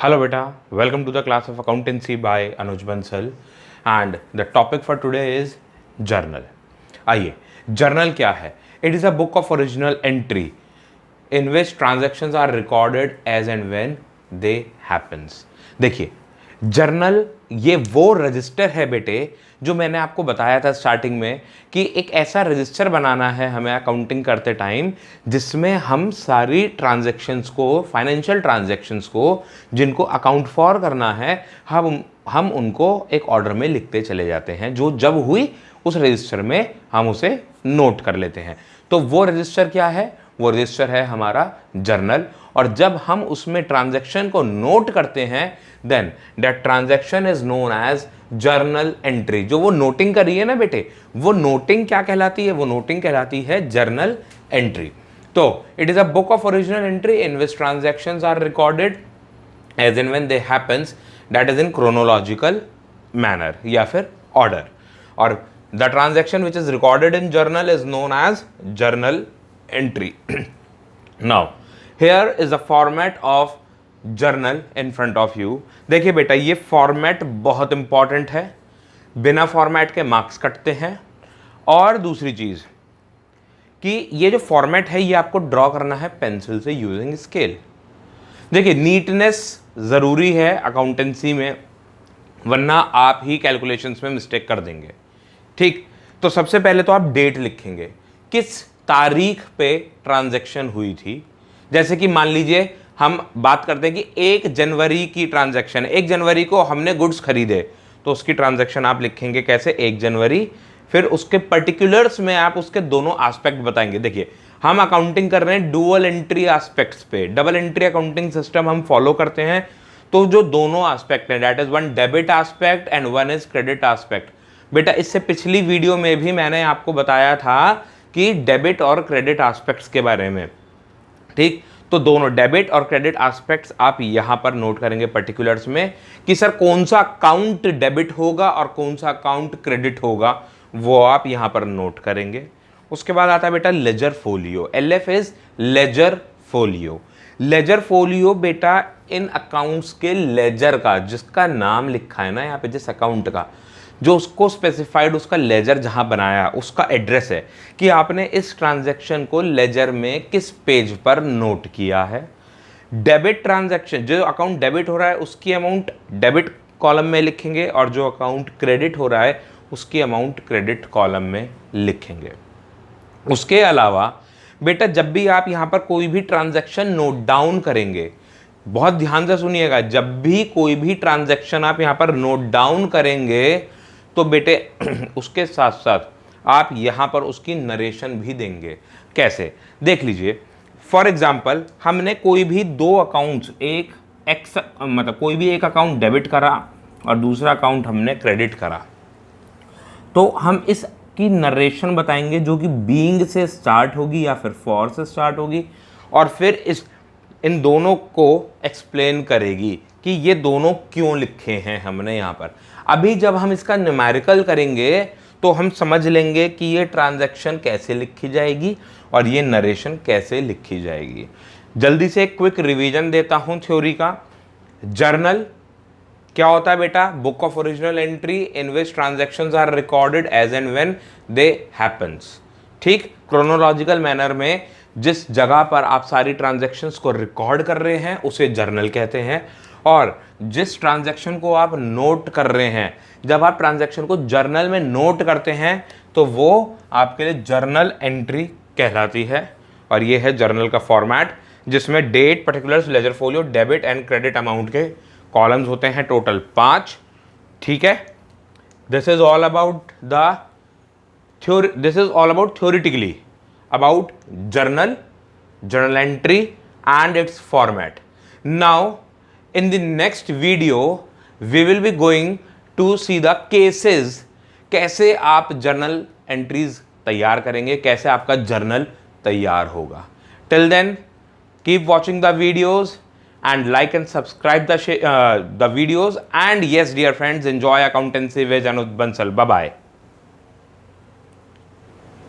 Hello beta, welcome to the class of accountancy by Anuj Bansal and the topic for today is journal. आइए journal क्या है? It is a book of original entry in which transactions are recorded as and when they happens. देखिए journal ये वो register है बेटे जो मैंने आपको बताया था स्टार्टिंग में कि एक ऐसा रजिस्टर बनाना है हमें अकाउंटिंग करते टाइम जिसमें हम सारी ट्रांजैक्शंस को फाइनेंशियल ट्रांजैक्शंस को जिनको अकाउंट फॉर करना है हम उनको एक ऑर्डर में लिखते चले जाते हैं। जो जब हुई उस रजिस्टर में हम उसे नोट कर लेते हैं। तो वो रजिस्टर क्या है? वो रजिस्टर है हमारा जर्नल। और जब हम उसमें ट्रांजैक्शन को नोट करते हैं then that transaction is known as journal entry. जो वो नोटिंग कर रही है ना बेटे, वो नोटिंग क्या कहलाती है? वो नोटिंग कहलाती है जर्नल एंट्री। तो it is a book of original entry in which transactions are recorded as and when they happens, that is in chronological manner या फिर ऑर्डर। और the transaction which is recorded in journal is known as journal entry. Now here is the format of journal in front of you. देखिए बेटा ये format बहुत important है, बिना format के मार्क्स कटते हैं। और दूसरी चीज कि ये जो फॉर्मेट है ये आपको ड्रॉ करना है पेंसिल से यूजिंग स्केल। देखिए नीटनेस जरूरी है अकाउंटेंसी में, वरना आप ही कैलकुलेशंस में मिस्टेक कर देंगे। ठीक, तो सबसे पहले तो आप डेट लिखेंगे, किस तारीख पे ट्रांजैक्शन हुई थी। जैसे कि मान लीजिए हम बात करते हैं कि 1 जनवरी की ट्रांजैक्शन, 1 जनवरी को हमने गुड्स खरीदे, तो उसकी ट्रांजैक्शन आप लिखेंगे कैसे? 1 जनवरी। फिर उसके पर्टिकुलर्स में आप उसके दोनों एस्पेक्ट बताएंगे। देखिए हम अकाउंटिंग कर रहे हैं डुअल एंट्री एस्पेक्ट्स पे, डबल एंट्री अकाउंटिंग सिस्टम हम फॉलो करते हैं। तो जो दोनों एस्पेक्ट है that is one debit aspect and one is credit aspect. बेटा इससे पिछली वीडियो में भी मैंने आपको बताया था कि डेबिट और क्रेडिट एस्पेक्ट्स के बारे में। ठीक, तो दोनों डेबिट और क्रेडिट एस्पेक्ट्स आप यहां पर नोट करेंगे पर्टिकुलर्स में कि सर कौन सा अकाउंट डेबिट होगा और कौन सा अकाउंट क्रेडिट होगा, वो आप यहां पर नोट करेंगे। उसके बाद आता है बेटा ledger folio. LF is ledger folio. Ledger folio बेटा इन अकाउंट्स के लेजर का, जिसका नाम लिखा है ना यहाँ पे, जिस अकाउंट का जो उसको स्पेसिफाइड उसका लेजर जहां बनाया उसका एड्रेस है कि आपने इस ट्रांजैक्शन को लेजर में किस पेज पर नोट किया है। डेबिट ट्रांजैक्शन, जो अकाउंट डेबिट हो रहा है उसकी अमाउंट डेबिट कॉलम में लिखेंगे और जो अकाउंट क्रेडिट हो रहा है उसकी अमाउंट क्रेडिट कॉलम में लिखेंगे। उसके अलावा बेटा जब भी आप यहां पर कोई भी ट्रांजैक्शन नोट डाउन करेंगे, बहुत ध्यान से सुनिएगा, जब भी कोई भी ट्रांजैक्शन आप यहां पर नोट डाउन करेंगे तो बेटे उसके साथ साथ आप यहां पर उसकी नरेशन भी देंगे। कैसे? देख लीजिए, फॉर एग्जांपल हमने कोई भी 2 अकाउंट्स, एक एक्स मतलब कोई भी एक अकाउंट डेबिट करा और दूसरा अकाउंट हमने क्रेडिट करा, तो हम इसकी नरेशन बताएंगे जो कि बीइंग से स्टार्ट होगी या फिर फॉर से स्टार्ट होगी और फिर इन दोनों को एक्सप्लेन करेगी कि ये दोनों क्यों लिखे हैं हमने यहाँ पर। अभी जब हम इसका न्यूमेरिकल करेंगे तो हम समझ लेंगे कि ये ट्रांजैक्शन कैसे लिखी जाएगी और ये नरेशन कैसे लिखी जाएगी। जल्दी से एक क्विक रिवीजन देता हूँ थ्योरी का। जर्नल क्या होता है बेटा? Book of original entry in which transactions are recorded as and when they happens. ठीक, क्रोनोलॉजिकल मैनर में जिस जगह पर आप सारी ट्रांजैक्शंस को रिकॉर्ड कर रहे हैं उसे जर्नल कहते हैं। और जिस ट्रांजैक्शन को आप नोट कर रहे हैं, जब आप ट्रांजैक्शन को जर्नल में नोट करते हैं तो वो आपके लिए जर्नल एंट्री कहलाती है। और ये है जर्नल का फॉर्मेट जिसमें date, particulars, ledger folio, debit and credit amount के कॉलम्स होते हैं टोटल 5। ठीक है, this is all about the theory, this is all about theoretically about journal entry and its format. Now in the next video we will be going to see the cases, कैसे आप journal entries तैयार करेंगे, कैसे आपका journal तैयार होगा। Till then keep watching the videos and like and subscribe the videos, and yes dear friends, enjoy accountancy with Anuj Bansal. Bye bye.